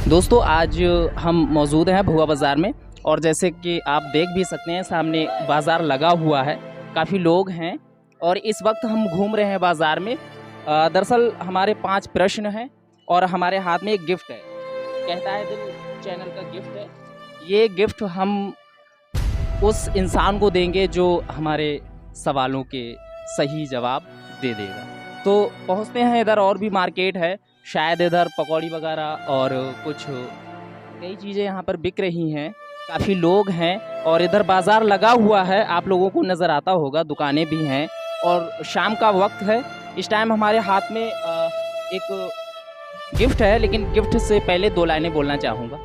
दोस्तों आज हम मौजूद हैं भुआ बाज़ार में और जैसे कि आप देख भी सकते हैं सामने बाज़ार लगा हुआ है, काफ़ी लोग हैं और इस वक्त हम घूम रहे हैं बाज़ार में। दरअसल हमारे 5 प्रश्न हैं और हमारे हाथ में एक गिफ्ट है। कहता है दिल चैनल का गिफ्ट है। ये गिफ्ट हम उस इंसान को देंगे जो हमारे सवालों के सही जवाब दे देगा। तो पहुँचते हैं इधर, और भी मार्केट है, शायद इधर पकौड़ी वगैरह और कुछ कई चीज़ें यहाँ पर बिक रही हैं। काफ़ी लोग हैं और इधर बाज़ार लगा हुआ है, आप लोगों को नज़र आता होगा, दुकानें भी हैं और शाम का वक्त है। इस टाइम हमारे हाथ में एक गिफ्ट है, लेकिन गिफ्ट से पहले 2 लाइनें बोलना चाहूँगा।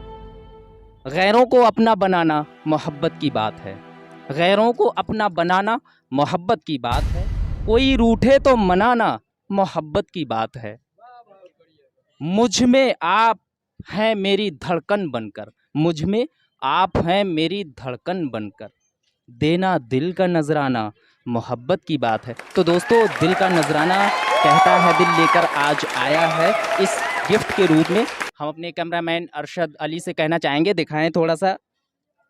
गैरों को अपना बनाना मोहब्बत की बात है, गैरों को अपना बनाना मोहब्बत की बात है, कोई रूठे तो मनाना मोहब्बत की बात है। मुझ में आप हैं मेरी धड़कन बनकर, मुझ में आप हैं मेरी धड़कन बनकर, देना दिल का नजराना मोहब्बत की बात है। तो दोस्तों, दिल का नजराना कहता है दिल लेकर आज आया है इस गिफ्ट के रूप में। हम अपने कैमरामैन अरशद अली से कहना चाहेंगे, दिखाएं थोड़ा सा।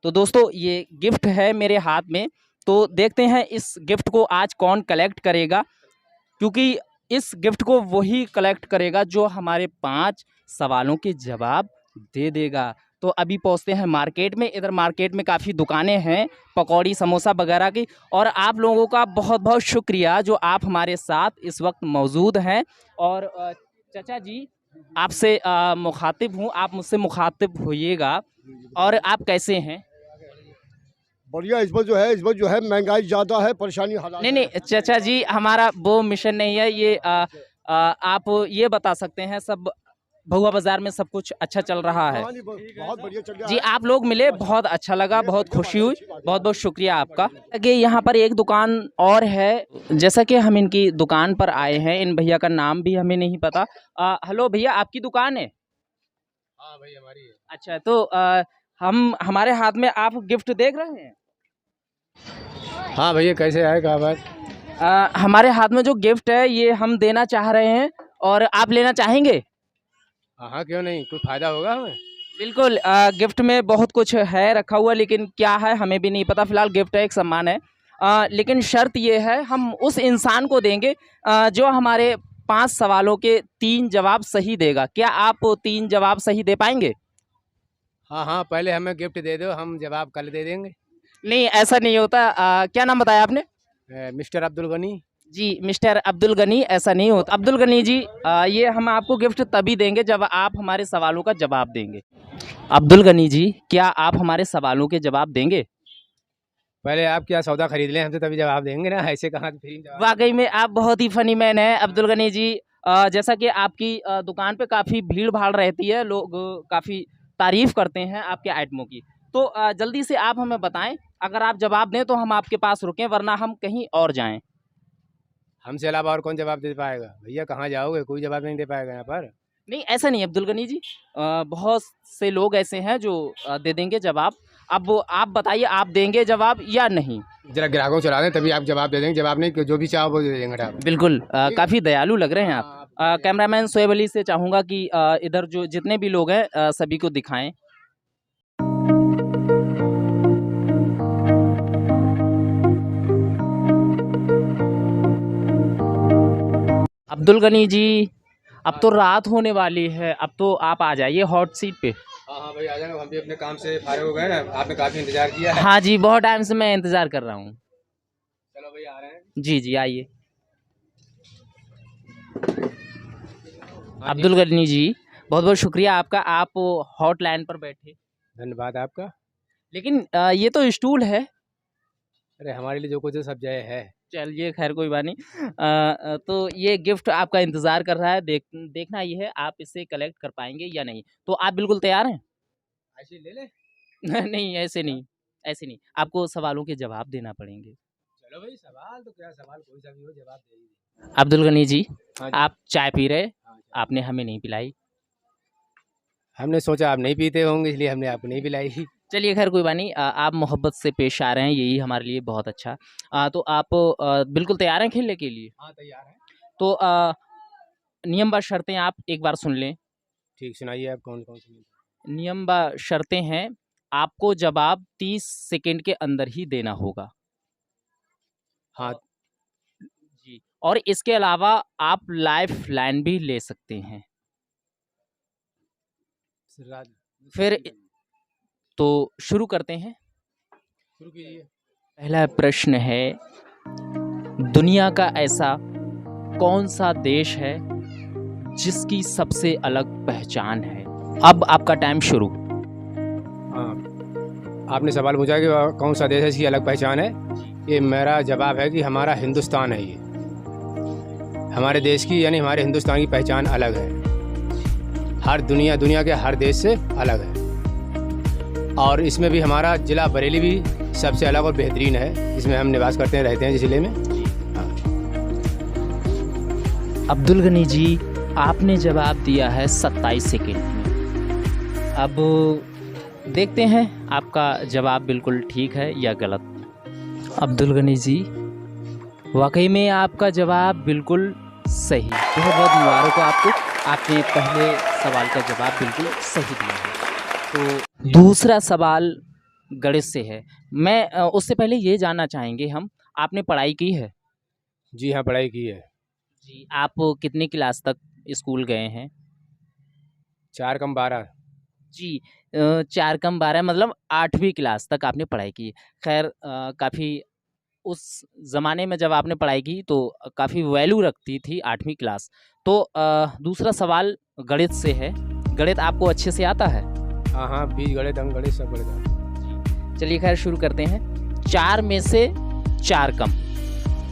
तो दोस्तों, ये गिफ्ट है मेरे हाथ में, तो देखते हैं इस गिफ्ट को आज कौन कलेक्ट करेगा, क्योंकि इस गिफ्ट को वही कलेक्ट करेगा जो हमारे 5 सवालों के जवाब दे देगा। तो अभी पहुंचते हैं मार्केट में। इधर मार्केट में काफ़ी दुकानें हैं पकौड़ी समोसा वगैरह की, और आप लोगों का बहुत बहुत शुक्रिया जो आप हमारे साथ इस वक्त मौजूद हैं। और चाचा जी, आपसे मुखातिब हूँ, आप मुझसे मुखातिब होइएगा। और आप कैसे हैं? बढ़िया। इस बार जो है महंगाई ज्यादा है, परेशानी हालात नहीं नहीं चाचा जी, हमारा वो मिशन नहीं है ये। आप ये बता सकते हैं, सब भुआ बाजार में सब कुछ अच्छा चल रहा है? बहुत बढ़िया चल रहा जी, है। आप लोग मिले, बहुत अच्छा लगा, बहुत खुशी हुई, बहुत बहुत शुक्रिया आपका। कि यहाँ पर एक दुकान और है, जैसा कि हम इनकी दुकान पर आए हैं, इन भैया का नाम भी हमें नहीं पता। हेलो भैया, आपकी दुकान है? हाँ भाई, हमारी है। अच्छा, तो हम हमारे हाथ में आप गिफ्ट देख रहे हैं? हाँ भैया, कैसे आएगा बात? हमारे हाथ में जो गिफ्ट है ये हम देना चाह रहे हैं, और आप लेना चाहेंगे? हाँ, क्यों नहीं, कुछ फायदा होगा हमें। बिल्कुल। गिफ्ट में बहुत कुछ है रखा हुआ, लेकिन क्या है हमें भी नहीं पता। फिलहाल गिफ्ट है, एक सम्मान है। लेकिन शर्त ये है, हम उस इंसान को देंगे जो हमारे 5 सवालों के 3 जवाब सही देगा। क्या आप 3 जवाब सही दे पाएंगे? हाँ हाँ, पहले हमें गिफ्ट दे दो, हम जवाब कल दे देंगे। नहीं, ऐसा नहीं होता। क्या नाम बताया आपने? मिस्टर अब्दुल गनी। जी, मिस्टर अब्दुल गनी। ऐसा नहीं होता अब्दुल गनी जी। ये हम आपको गिफ्ट तभी देंगे जब आप हमारे सवालों का जवाब देंगे। अब्दुल गनी जी, क्या आप हमारे सवालों के जवाब देंगे? पहले आप क्या सौदा खरीद लें हमसे, तभी जवाब देंगे ना, ऐसे कहाँ फ्री जवाब। वाकई में आप बहुत ही फनी मैन हैं अब्दुल गनी जी। जैसा कि आपकी दुकान पे काफ़ी भीड़ भाड़ रहती है, लोग काफ़ी तारीफ करते हैं आपके आइटमों की। तो जल्दी से आप हमें बताएं, अगर आप जवाब दें तो हम आपके पास रुकें, वरना हम कहीं और जाएं। हमसे अलावा और कौन जवाब दे पाएगा भैया, कहाँ जाओगे, कोई जवाब नहीं दे पाएगा यहाँ पर। नहीं, ऐसा नहीं अब्दुल गनी जी। बहुत से लोग ऐसे हैं जो दे देंगे जवाब। अब वो आप बताइए, आप देंगे जवाब या नहीं? जरा ग्राहकों को चला दें, तभी आप जवाब दे देंगे। जवाब नहीं, जो भी चाहो वो दे देंगे आप। बिल्कुल। काफ़ी दयालु लग रहे हैं आप। कैमरामैन शोएब अली से चाहूँगा कि इधर जो जितने भी लोग हैं सभी को दिखाएं। अब्दुल गनी जी, अब तो रात होने वाली है, अब तो आप आ जाइए हॉट सीट पे। हाँ हाँ भाई, आ जाएंगे, हम भी अपने काम से फारिग हो गए ना, आपने काफी इंतजार किया है। हाँ जी, बहुत टाइम से मैं इंतज़ार कर रहा हूँ। चलो भैया, आ रहे हैं। जी जी, आइए। अब्दुल गनी जी, बहुत बहुत शुक्रिया आपका, आप हॉटलाइन पर बैठे। धन्यवाद आपका। लेकिन ये तो स्टूल है। अरे हमारे लिए जो कुछ है सब जय है। चलिए, खैर कोई बात नहीं। तो ये गिफ्ट आपका इंतज़ार कर रहा है, देखना ये है आप इसे कलेक्ट कर पाएंगे या नहीं। तो आप बिल्कुल तैयार हैं? ऐसे ले ले। नहीं, ऐसे नहीं, ऐसे नहीं, आपको सवालों के जवाब देना पड़ेंगे। चलो भाई, सवाल तो क्या, सवाल कोई सा भी हो, जवाब दे ही। अब्दुल गनी जी, हाँ जी। आप चाय पी रहे, हाँ जी। आपने हमें नहीं पिलाई। हमने सोचा आप नहीं पीते होंगे, इसलिए हमने आपको नहीं पिलाई। चलिए, खैर कोई बात नहीं। आप मोहब्बत से पेश आ रहे हैं, यही हमारे लिए बहुत अच्छा। तो आप बिल्कुल तैयार हैं खेलने के लिए? हाँ, तैयार है। तो नियम व शर्तें आप एक बार सुन लें। ठीक, सुनाइए आप कौन कौन सी। नियम व शर्तें हैं, आपको जवाब 30 सेकंड के अंदर ही देना होगा। हाँ। जी, और इसके अलावा आप लाइफ लाइन भी ले सकते हैं। फिर तो शुरू करते हैं। शुरू कीजिए। पहला प्रश्न है, दुनिया का ऐसा कौन सा देश है जिसकी सबसे अलग पहचान है? अब आपका टाइम शुरू। हाँ, आपने सवाल पूछा कि वह कौन सा देश है इसकी अलग पहचान है। ये मेरा जवाब है कि हमारा हिंदुस्तान है। ये हमारे देश की यानी हमारे हिंदुस्तान की पहचान अलग है, हर दुनिया के हर देश से अलग है। और इसमें भी हमारा ज़िला बरेली भी सबसे अलग और बेहतरीन है, जिसमें हम निवास करते हैं, रहते हैं जिस ज़िले में। अब्दुल गनी जी, आपने जवाब दिया है 27 सेकंड में। अब देखते हैं आपका जवाब बिल्कुल ठीक है या गलत। अब्दुल गनी जी, वाकई में आपका जवाब बिल्कुल सही। बहुत बहुत मुबारक हो आपको, आपने पहले सवाल का जवाब बिल्कुल सही दिया है। तो दूसरा सवाल गणित से है। मैं उससे पहले ये जानना चाहेंगे हम, आपने पढ़ाई की है? जी हाँ, पढ़ाई की है। जी, आप कितनी क्लास तक स्कूल गए हैं? 4 कम 12। जी, 4 कम 12 मतलब 8वीं क्लास तक आपने पढ़ाई की। खैर काफ़ी उस ज़माने में जब आपने पढ़ाई की तो काफ़ी वैल्यू रखती थी 8वीं क्लास। तो दूसरा सवाल गणित से है। गणित आपको अच्छे से आता है? हाँ हाँ, बीज गणित, अंक गणित सब गणित। चलिए खैर शुरू करते हैं। 4 में से 4 कम,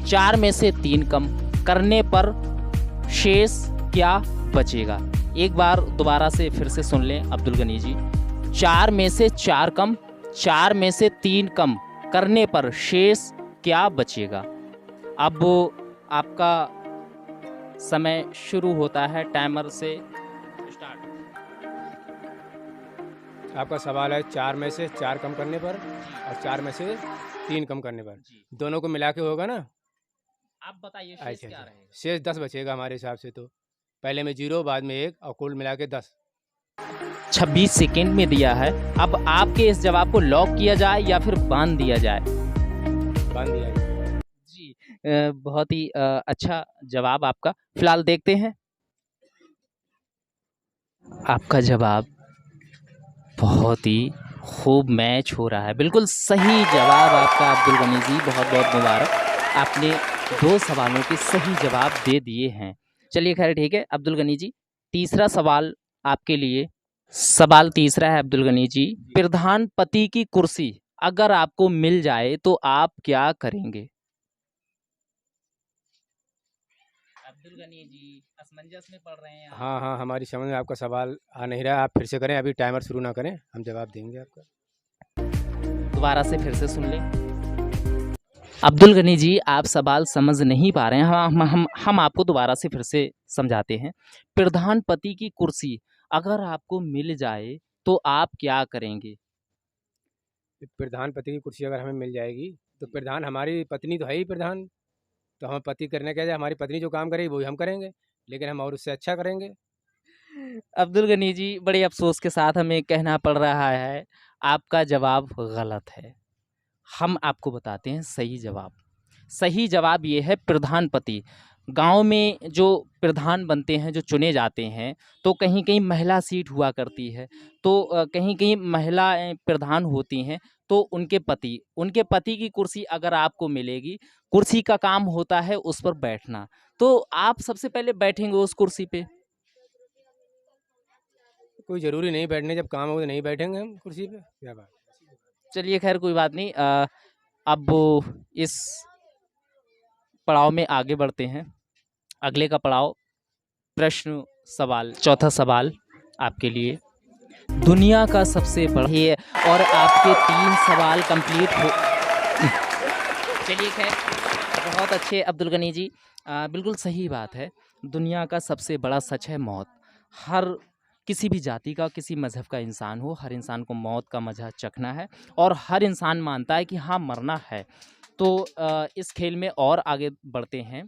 4 में से 3 कम करने पर शेष क्या बचेगा? एक बार दोबारा से फिर से सुन लें अब्दुल गनी जी। 4 में से 4 कम, 4 में से 3 कम करने पर शेष क्या बचेगा? अब आपका समय शुरू होता है, टाइमर से स्टार्ट। आपका सवाल है 4 में से 4 कम करने पर और 4 में से 3 कम करने पर, दोनों को मिला के होगा ना? आप बताइए शेष अच्छा क्या अच्छा, रहेगा? शेष 10 बचेगा हमारे हिसाब से। तो पहले में 0, बाद में 1 और कुल मिला के 10। 26 सेकंड में दिया है। अब आपके इस जवाब को लॉक किया जाए या फिर बांध दिया जाए? बांध दिया जाए। जी, बहुत ही अच्छा जवाब आपका। फिलहाल देखते हैं आपका जवाब। बहुत ही खूब मैच हो रहा है, बिल्कुल सही जवाब आपका अब्दुल गनी जी, बहुत बहुत मुबारक। आपने 2 सवालों के सही जवाब दे दिए हैं। चलिए खैर ठीक है अब्दुल गनी जी, तीसरा सवाल आपके लिए। सवाल तीसरा है अब्दुल गनी जी, प्रधानपति की कुर्सी अगर आपको मिल जाए तो आप क्या करेंगे? अब्दुल गनी जी असमंजस में पड़ रहे हैं आप। हाँ हाँ, हमारी समझ में आपका सवाल आ नहीं रहा। आप फिर से करें, अभी टाइमर शुरू ना करें, हम जवाब देंगे आपका। दोबारा से फिर से सुन लें। अब्दुल गनी जी, आप सवाल समझ नहीं पा रहे हैं, हम आपको दोबारा से फिर से समझाते हैं। प्रधानपति की कुर्सी अगर आपको मिल जाए तो आप क्या करेंगे? प्रधानपति की कुर्सी अगर हमें मिल जाएगी तो प्रधान हमारी पत्नी तो है ही प्रधान, तो हमें पति करने क्या जाए, हमारी पत्नी जो काम करेगी वही हम करेंगे, लेकिन हम और उससे अच्छा करेंगे। अब्दुल गनी जी, बड़े अफ़सोस के साथ हमें कहना पड़ रहा है, आपका जवाब गलत है। हम आपको बताते हैं सही जवाब। सही जवाब ये है प्रधानपति। गाँव में जो प्रधान बनते हैं, जो चुने जाते हैं, तो कहीं-कहीं महिला सीट हुआ करती है। तो कहीं-कहीं महिलाएँ प्रधान होती हैं, तो उनके पति की कुर्सी अगर आपको मिलेगी, कुर्सी का काम होता है उस पर बैठना। तो आप सबसे पहले बैठेंगे उस कुर्सी पे? कोई ज़रूरी नहीं बैठने, जब काम हो तो नहीं बैठेंगे हम कुर्सी पे, क्या बात। चलिए खैर कोई बात नहीं। अब इस पड़ाव में आगे बढ़ते हैं। अगले का पड़ाव प्रश्न सवाल, चौथा सवाल आपके लिए। दुनिया का सबसे बड़ा ये और आपके 3 सवाल कंप्लीट हो चलिए खैर बहुत अच्छे अब्दुल गनी जी। बिल्कुल सही बात है। दुनिया का सबसे बड़ा सच है मौत। हर किसी भी जाति का, किसी मज़हब का इंसान हो, हर इंसान को मौत का मज़ा चखना है और हर इंसान मानता है कि हाँ, मरना है। तो इस खेल में और आगे बढ़ते हैं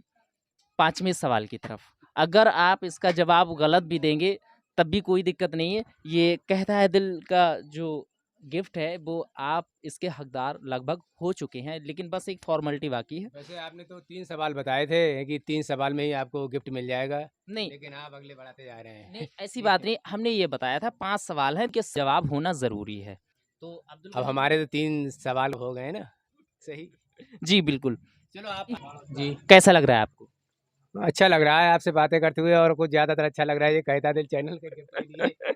5वें सवाल की तरफ। अगर आप इसका जवाब गलत भी देंगे तब भी कोई दिक्कत नहीं है। ये कहता है दिल का जो गिफ्ट है वो आप इसके हकदार लगभग हो चुके हैं, लेकिन बस एक फॉर्मेलिटी बाकी है। वैसे आपने तो 3 सवाल बताए थे कि 3 सवाल में ही आपको गिफ्ट मिल जाएगा, नहीं लेकिन आप अगले बढ़ाते जा रहे हैं। नहीं ऐसी बात नहीं, हमने ये बताया था 5 सवाल है कि जवाब होना ज़रूरी है। तो अब्दुल अब हमारे तो 3 सवाल हो गए ना, सही। जी बिल्कुल। चलो आप जी, कैसा लग रहा है आपको? अच्छा लग रहा है आपसे बातें करते हुए, और कुछ ज़्यादातर अच्छा लग रहा है ये कहता दिल चैनल के गिफ्ट के लिए।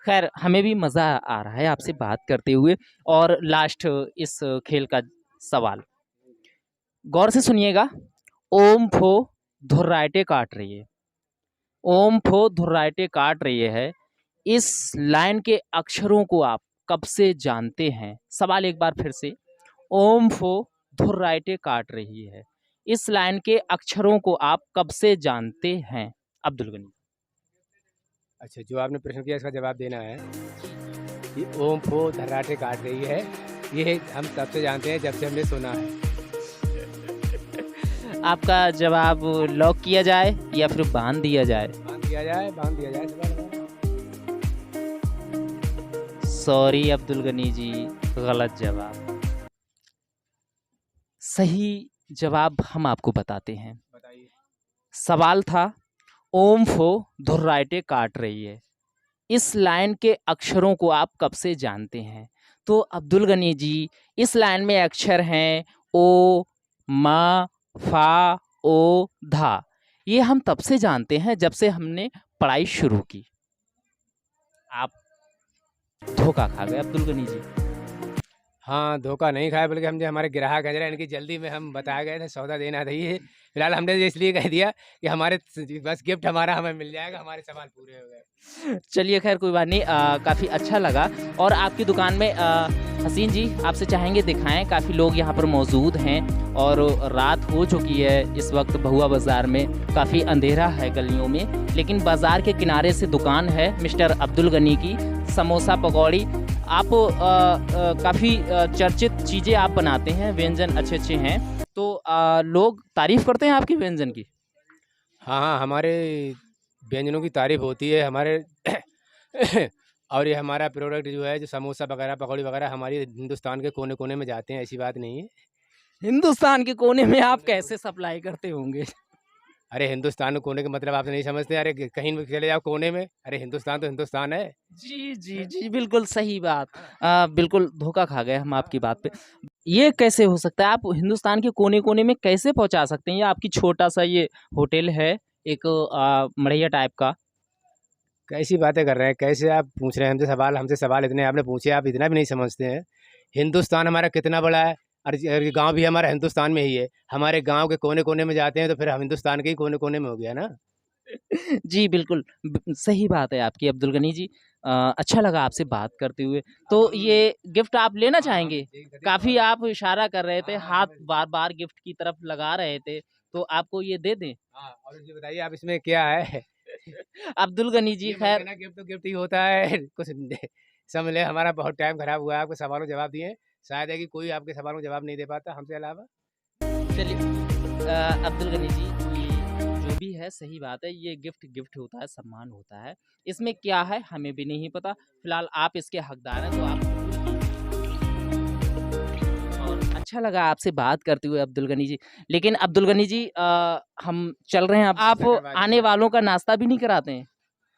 खैर हमें भी मज़ा आ रहा है आपसे बात करते हुए। और लास्ट इस खेल का सवाल गौर से सुनिएगा। ओम फो धुर्राटे काट रही है, ओम फो धुर्राटे काट रही है, इस लाइन के अक्षरों को आप कब से जानते हैं? सवाल एक बार फिर से, ओम फो धुर्राटे काट रही है, इस लाइन के अक्षरों को आप कब से जानते हैं? अब्दुल गनी। अच्छा, जो आपने प्रश्न किया इसका जवाब देना है कि ओम फो धर्राटे काट रही है, ये हम तब से जानते हैं जब से हमने सुना है। आपका जवाब लॉक किया जाए या फिर बांध दिया जाए? बांध दिया जाए, बांध दिया जाए सवाल। सॉरी अब्दुल गनी जी, गलत जवाब। सही जवाब हम आपको बताते हैं। बताइए। सवाल था ओम फो धुर्राटे काट रही है, इस लाइन के अक्षरों को आप कब से जानते हैं? तो अब्दुल गनी जी, इस लाइन में अक्षर हैं ओ, मा, फा, ओ, धा। ये हम तब से जानते हैं जब से हमने पढ़ाई शुरू की। आप धोखा खा गए अब्दुल गनी जी। हाँ, धोखा नहीं खाया, बल्कि हम जो हमारे ग्राहक हैं जरा इनकी जल्दी में हम बताए गए थे सौदा देना था ये। फिलहाल हमने इसलिए कह दिया कि हमारे बस गिफ्ट हमारा हमें मिल जाएगा, हमारे सवाल पूरे हो गए। चलिए खैर कोई बात नहीं, काफ़ी अच्छा लगा। और आपकी दुकान में हसीन जी आपसे चाहेंगे दिखाएं, काफ़ी लोग यहाँ पर मौजूद हैं और रात हो चुकी है इस वक्त भुआ बाज़ार में, काफ़ी अंधेरा है गलियों में, लेकिन बाज़ार के किनारे से दुकान है मिस्टर अब्दुल गनी की समोसा पकौड़ी। आप काफ़ी चर्चित चीज़ें आप बनाते हैं, व्यंजन अच्छे अच्छे हैं, तो लोग तारीफ़ करते हैं आपके व्यंजन की। हाँ हाँ, हमारे व्यंजनों की तारीफ होती है हमारे और ये हमारा प्रोडक्ट जो है, जो समोसा वगैरह पकौड़ी वगैरह हमारी हिंदुस्तान के कोने कोने में जाते हैं, ऐसी बात नहीं है। हिंदुस्तान के कोने में आप कैसे सप्लाई करते होंगे? अरे हिंदुस्तान के कोने का मतलब आप नहीं समझते? अरे कहीं भी चले जाओ कोने में, अरे हिंदुस्तान तो हिंदुस्तान है। जी जी जी, बिल्कुल सही बात। बिल्कुल धोखा खा गए हम आपकी बात पे। ये कैसे हो सकता है? आप हिंदुस्तान के कोने कोने में कैसे पहुंचा सकते हैं? ये आपकी छोटा सा ये होटल है एक मढ़ैया टाइप का। कैसी बातें कर रहे हैं? कैसे आप पूछ रहे हैं हमसे सवाल इतने आपने पूछे, आप इतना भी नहीं समझते हैं। हिंदुस्तान हमारा कितना बड़ा है, और ये गांव भी हमारा हिंदुस्तान में ही है। हमारे गांव के कोने कोने में जाते हैं तो फिर हम हिंदुस्तान के ही कोने कोने में हो गया ना। जी बिल्कुल, सही बात है आपकी अब्दुल गनी जी। अच्छा लगा आपसे बात करते हुए। तो ये गिफ्ट आप लेना चाहेंगे? काफ़ी आप इशारा कर रहे थे, हाथ बार बार गिफ्ट की तरफ लगा रहे थे, तो आपको ये दे दें? हाँ, और ये बताइए आप इसमें क्या है? अब्दुल गनी जी खैर गिफ्ट तो गिफ्ट ही होता है। कुछ समझ ले, हमारा बहुत टाइम खराब हुआ है आपके सवालों के जवाब दिए। शायद है कि कोई आपके सवालों का जवाब नहीं दे पाता हमसे अलावा। चलिए अब्दुल गनी जी, ये जो भी है सही बात है, ये गिफ्ट होता है, सम्मान होता है। इसमें क्या है हमें भी नहीं पता, फिलहाल आप इसके हकदार हैं तो आप। और अच्छा लगा आपसे बात करते हुए अब्दुल गनी जी। लेकिन अब्दुल गनी जी हम चल रहे हैं अब। आप आने वालों का नाश्ता भी नहीं कराते हैं?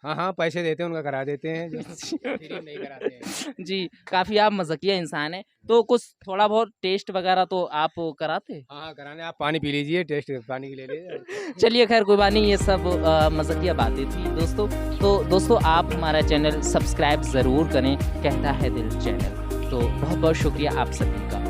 हाँ हाँ, पैसे देते हैं उनका करा देते हैं, जो फ्री में नहीं कराते हैं। जी, काफ़ी आप मज़ाकिया इंसान हैं, तो कुछ थोड़ा बहुत टेस्ट वगैरह तो आप कराते? हाँ हाँ, कराने। आप पानी पी लीजिए, टेस्ट पानी की ले लीजिए। चलिए खैर कोई बात नहीं, ये सब मज़ाकिया बातें थी दोस्तों। तो दोस्तों आप हमारा चैनल सब्सक्राइब ज़रूर करें, कहता है दिल चैनल। तो बहुत बहुत शुक्रिया आप सभी का।